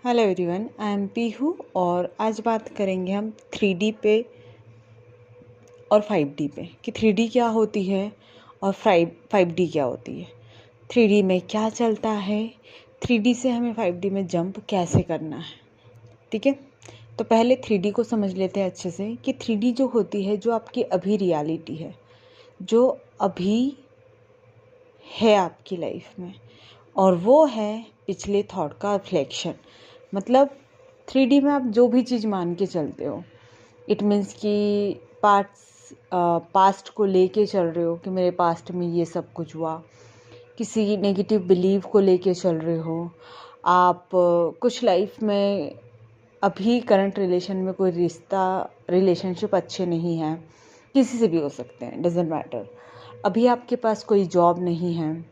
Hello everyone, I am Pihu और आज बात करेंगे हम 3D पे और 5D पे कि 3D क्या होती है और 5D क्या होती है। 3D में क्या चलता है, 3D से हमें 5D में जंप कैसे करना है। ठीक है, तो पहले 3D को समझ लेते हैं अच्छे से कि 3D जो होती है, जो आपकी अभी रियलिटी है, जो अभी है आपकी लाइफ में, और वो है पिछले थॉट का रिफ्लेक्शन। मतलब 3D में आप जो भी चीज़ मान के चलते हो, इट मीन्स कि पास्ट को लेके चल रहे हो कि मेरे पास्ट में ये सब कुछ हुआ, किसी नेगेटिव बिलीव को लेके चल रहे हो आप, कुछ लाइफ में अभी करंट रिलेशन में कोई रिलेशनशिप अच्छे नहीं हैं, किसी से भी हो सकते हैं, डजेंट मैटर। अभी आपके पास कोई जॉब नहीं है,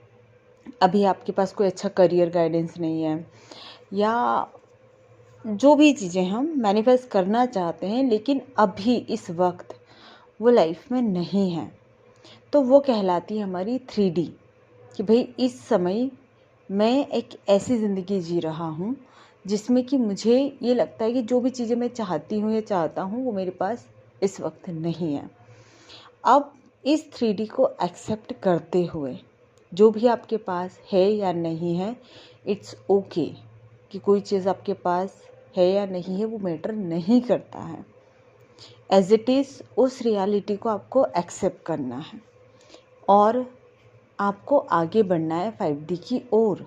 अभी आपके पास कोई अच्छा करियर गाइडेंस नहीं है, या जो भी चीज़ें हम मैनिफेस्ट करना चाहते हैं लेकिन अभी इस वक्त वो लाइफ में नहीं है, तो वो कहलाती है हमारी 3D। कि भाई इस समय मैं एक ऐसी ज़िंदगी जी रहा हूँ जिसमें कि मुझे ये लगता है कि जो भी चीज़ें मैं चाहती हूँ या चाहता हूँ वो मेरे पास इस वक्त नहीं है। अब इस 3D को एक्सेप्ट करते हुए जो भी आपके पास है या नहीं है, इट्स ओके कि कोई चीज़ आपके पास है या नहीं है वो मैटर नहीं करता है। एज इट इज़ उस रियलिटी को आपको एक्सेप्ट करना है और आपको आगे बढ़ना है 5D की ओर।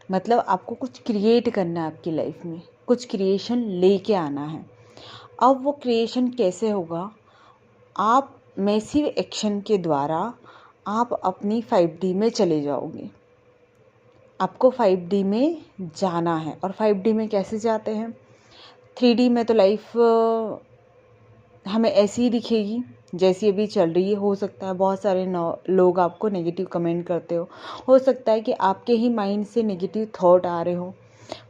मतलब आपको कुछ क्रिएट करना है आपकी लाइफ में, कुछ क्रिएशन लेके आना है। अब वो क्रिएशन कैसे होगा? आप मैसिव एक्शन के द्वारा आप अपनी 5D में चले जाओगे। आपको 5D में जाना है। और 5D में कैसे जाते हैं? 3D में तो लाइफ हमें ऐसी ही दिखेगी जैसी अभी चल रही है। हो सकता है बहुत सारे लोग आपको नेगेटिव कमेंट करते हो सकता है कि आपके ही माइंड से नेगेटिव थॉट आ रहे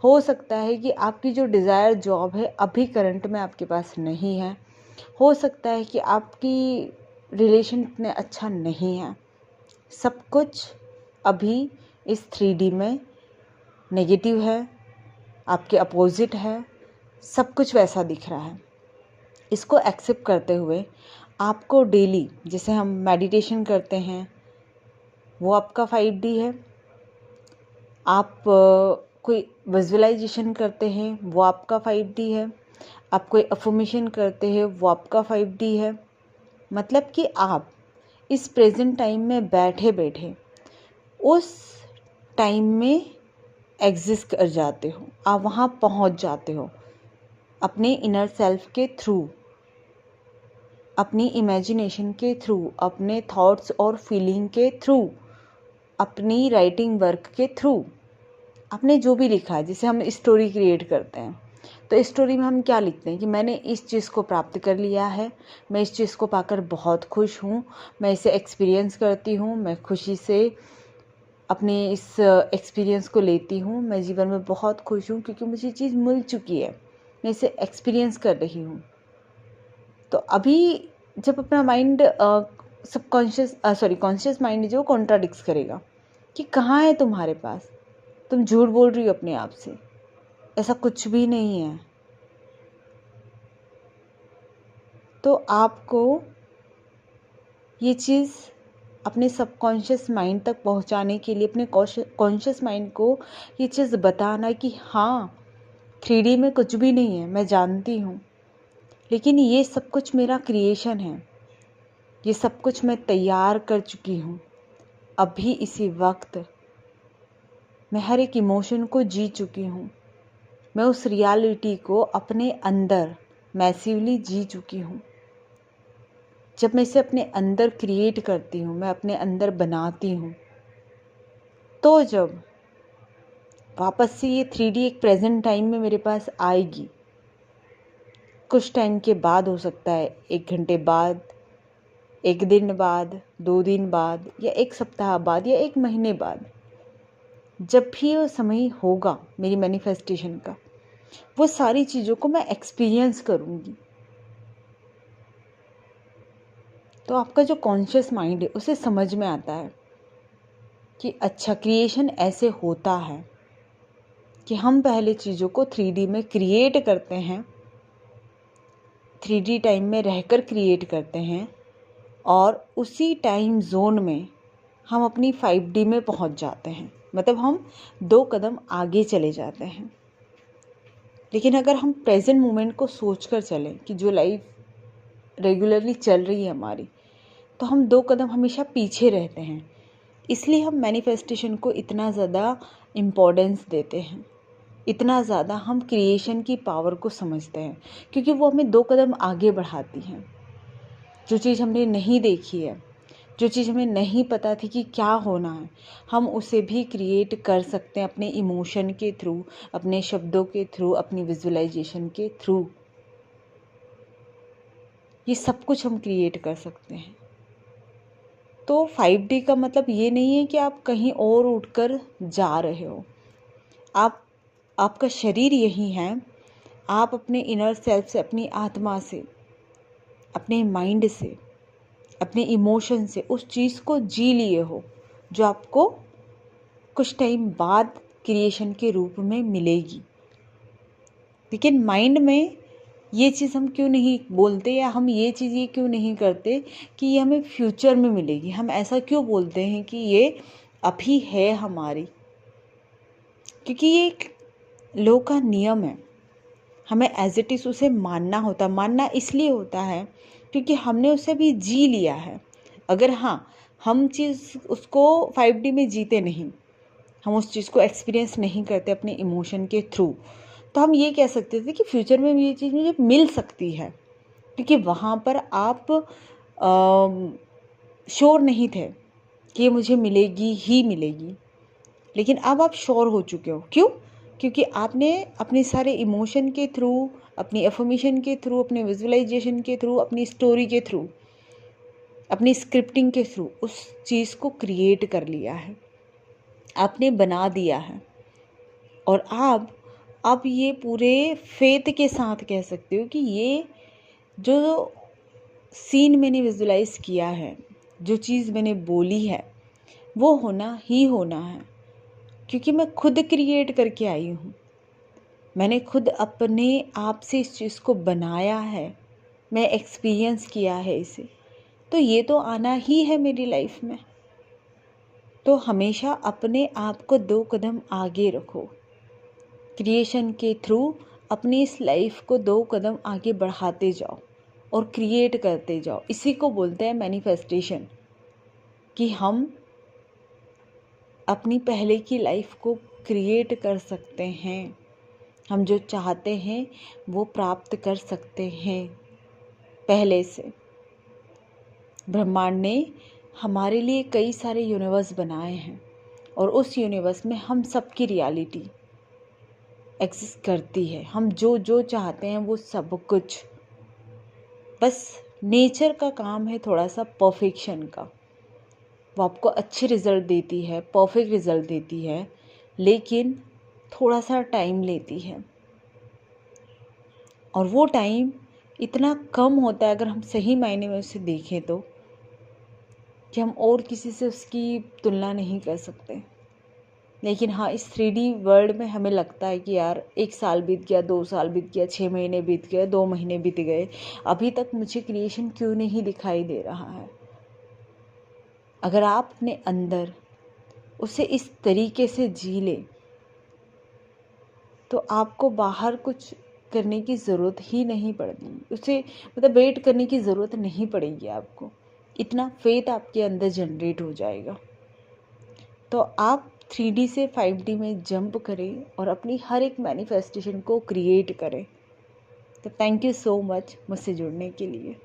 हो सकता है कि आपकी जो डिज़ायर जॉब है अभी करंट में आपके पास नहीं है, हो सकता है कि आपकी रिलेशन इतने अच्छा नहीं है। सब कुछ अभी इस 3D में नेगेटिव है, आपके अपोजिट है, सब कुछ वैसा दिख रहा है। इसको एक्सेप्ट करते हुए आपको डेली, जैसे हम मेडिटेशन करते हैं, वो आपका 5D है। आप कोई विजुअलाइजेशन करते हैं, वो आपका 5D है। आप कोई अफर्मेशन करते हैं, वो आपका 5D है। मतलब कि आप इस प्रेजेंट टाइम में बैठे बैठे उस टाइम में एग्जिस्ट कर जाते हो, आप वहाँ पहुँच जाते हो अपने इनर सेल्फ के थ्रू, अपनी इमेजिनेशन के थ्रू, अपने थॉट्स और फीलिंग के थ्रू, अपनी राइटिंग वर्क के थ्रू। आपने जो भी लिखा है, जैसे हम स्टोरी क्रिएट करते हैं, तो स्टोरी में हम क्या लिखते हैं कि मैंने इस चीज़ को प्राप्त कर लिया है, मैं इस चीज़ को पाकर बहुत खुश हूँ, मैं इसे एक्सपीरियंस करती हूँ, मैं खुशी से अपने इस एक्सपीरियंस को लेती हूँ, मैं जीवन में बहुत खुश हूँ क्योंकि मुझे चीज़ मिल चुकी है, मैं इसे एक्सपीरियंस कर रही हूँ। तो अभी जब अपना माइंड कॉन्शियस माइंड जो कॉन्ट्राडिक्स करेगा कि कहाँ है तुम्हारे पास, तुम झूठ बोल रही हो अपने आप से, ऐसा कुछ भी नहीं है। तो आपको ये चीज़ अपने सबकॉन्शियस माइंड तक पहुंचाने के लिए, अपने कॉन्शियस माइंड को ये चीज़ बताना कि हाँ, 3D में कुछ भी नहीं है, मैं जानती हूँ, लेकिन ये सब कुछ मेरा क्रिएशन है, ये सब कुछ मैं तैयार कर चुकी हूँ। अभी इसी वक्त मैं हर एक इमोशन को जी चुकी हूँ, मैं उस रियलिटी को अपने अंदर मैसिवली जी चुकी हूँ। जब मैं इसे अपने अंदर क्रिएट करती हूँ, मैं अपने अंदर बनाती हूँ, तो जब वापस से ये 3D एक प्रेजेंट टाइम में मेरे पास आएगी, कुछ टाइम के बाद, हो सकता है 1 घंटे बाद, 1 दिन बाद, 2 दिन बाद, या 1 सप्ताह बाद, या 1 महीने बाद, जब भी वो समय होगा मेरी मैनिफेस्टेशन का, वो सारी चीज़ों को मैं एक्सपीरियंस करूँगी। तो आपका जो कॉन्शियस माइंड है उसे समझ में आता है कि अच्छा, क्रिएशन ऐसे होता है। कि हम पहले चीज़ों को 3D में क्रिएट करते हैं, 3D टाइम में रहकर क्रिएट करते हैं, और उसी टाइम जोन में हम अपनी 5D में पहुंच जाते हैं। मतलब हम 2 कदम आगे चले जाते हैं। लेकिन अगर हम प्रेजेंट मोमेंट को सोच कर चलें कि जो लाइफ रेगुलरली चल रही है हमारी, तो हम 2 कदम हमेशा पीछे रहते हैं। इसलिए हम मैनिफेस्टेशन को इतना ज़्यादा इम्पोर्टेंस देते हैं, इतना ज़्यादा हम क्रिएशन की पावर को समझते हैं, क्योंकि वो हमें 2 कदम आगे बढ़ाती हैं। जो चीज़ हमने नहीं देखी है, जो चीज़ हमें नहीं पता थी कि क्या होना है, हम उसे भी क्रिएट कर सकते हैं अपने इमोशन के थ्रू, अपने शब्दों के थ्रू, अपनी विजुअलाइजेशन के थ्रू। ये सब कुछ हम क्रिएट कर सकते हैं। तो 5D का मतलब ये नहीं है कि आप कहीं और उठकर जा रहे हो। आपका शरीर यही है। आप अपने इनर सेल्फ से, अपनी आत्मा से, अपने माइंड से, अपने इमोशन से उस चीज़ को जी लिए हो जो आपको कुछ टाइम बाद क्रिएशन के रूप में मिलेगी। लेकिन माइंड में ये चीज़ हम क्यों नहीं बोलते, या हम ये चीज़ ये क्यों नहीं करते कि ये हमें फ्यूचर में मिलेगी। हम ऐसा क्यों बोलते हैं कि ये अभी है हमारी, क्योंकि ये एक लॉ का नियम है। हमें एज इट इज़ उसे मानना होता। मानना इसलिए होता है क्योंकि हमने उसे भी जी लिया है। अगर हाँ, हम चीज़ उसको 5D में जीते नहीं, हम उस चीज़ को एक्सपीरियंस नहीं करते अपने इमोशन के थ्रू, तो हम ये कह सकते थे कि फ्यूचर में ये चीज़ मुझे मिल सकती है, क्योंकि वहाँ पर आप श्योर नहीं थे कि ये मुझे मिलेगी ही मिलेगी। लेकिन अब आप श्योर हो चुके हो। क्यों? क्योंकि आपने अपने सारे इमोशन के थ्रू, अपनी अफर्मेशन के थ्रू, अपने विजुअलाइजेशन के थ्रू, अपनी स्टोरी के थ्रू, अपनी स्क्रिप्टिंग के थ्रू उस चीज़ को क्रिएट कर लिया है, आपने बना दिया है। और आप ये पूरे फेथ के साथ कह सकते हो कि ये जो सीन मैंने विजुअलाइज किया है, जो चीज़ मैंने बोली है, वो होना ही होना है, क्योंकि मैं खुद क्रिएट करके आई हूँ। मैंने खुद अपने आप से इस चीज़ को बनाया है, मैं एक्सपीरियंस किया है इसे, तो ये तो आना ही है मेरी लाइफ में। तो हमेशा अपने आप को 2 कदम आगे रखो। क्रिएशन के थ्रू अपनी इस लाइफ को 2 कदम आगे बढ़ाते जाओ और क्रिएट करते जाओ। इसी को बोलते हैं मैनिफेस्टेशन, कि हम अपनी पहले की लाइफ को क्रिएट कर सकते हैं। हम जो चाहते हैं वो प्राप्त कर सकते हैं पहले से। ब्रह्मांड ने हमारे लिए कई सारे यूनिवर्स बनाए हैं, और उस यूनिवर्स में हम सबकी रियलिटी एग्जिस्ट करती है। हम जो जो चाहते हैं वो सब कुछ, बस नेचर का काम है थोड़ा सा परफेक्शन का। वो आपको अच्छे रिज़ल्ट देती है, परफेक्ट रिज़ल्ट देती है, लेकिन थोड़ा सा टाइम लेती है। और वो टाइम इतना कम होता है अगर हम सही मायने में उसे देखें तो, कि हम और किसी से उसकी तुलना नहीं कर सकते। लेकिन हाँ, इस 3D वर्ल्ड में हमें लगता है कि यार 1 साल बीत गया, 2 साल बीत गया, 6 महीने बीत गए, 2 महीने बीत गए, अभी तक मुझे क्रिएशन क्यों नहीं दिखाई दे रहा है। अगर आप अपने अंदर उसे इस तरीके से जी ले, तो आपको बाहर कुछ करने की ज़रूरत ही नहीं पड़ेगी। उसे मतलब वेट करने की ज़रूरत नहीं पड़ेगी आपको। इतना फेथ आपके अंदर जनरेट हो जाएगा। तो आप 3D से 5D में जंप करें और अपनी हर एक मैनिफेस्टेशन को क्रिएट करें। तो थैंक यू सो मच मुझसे जुड़ने के लिए।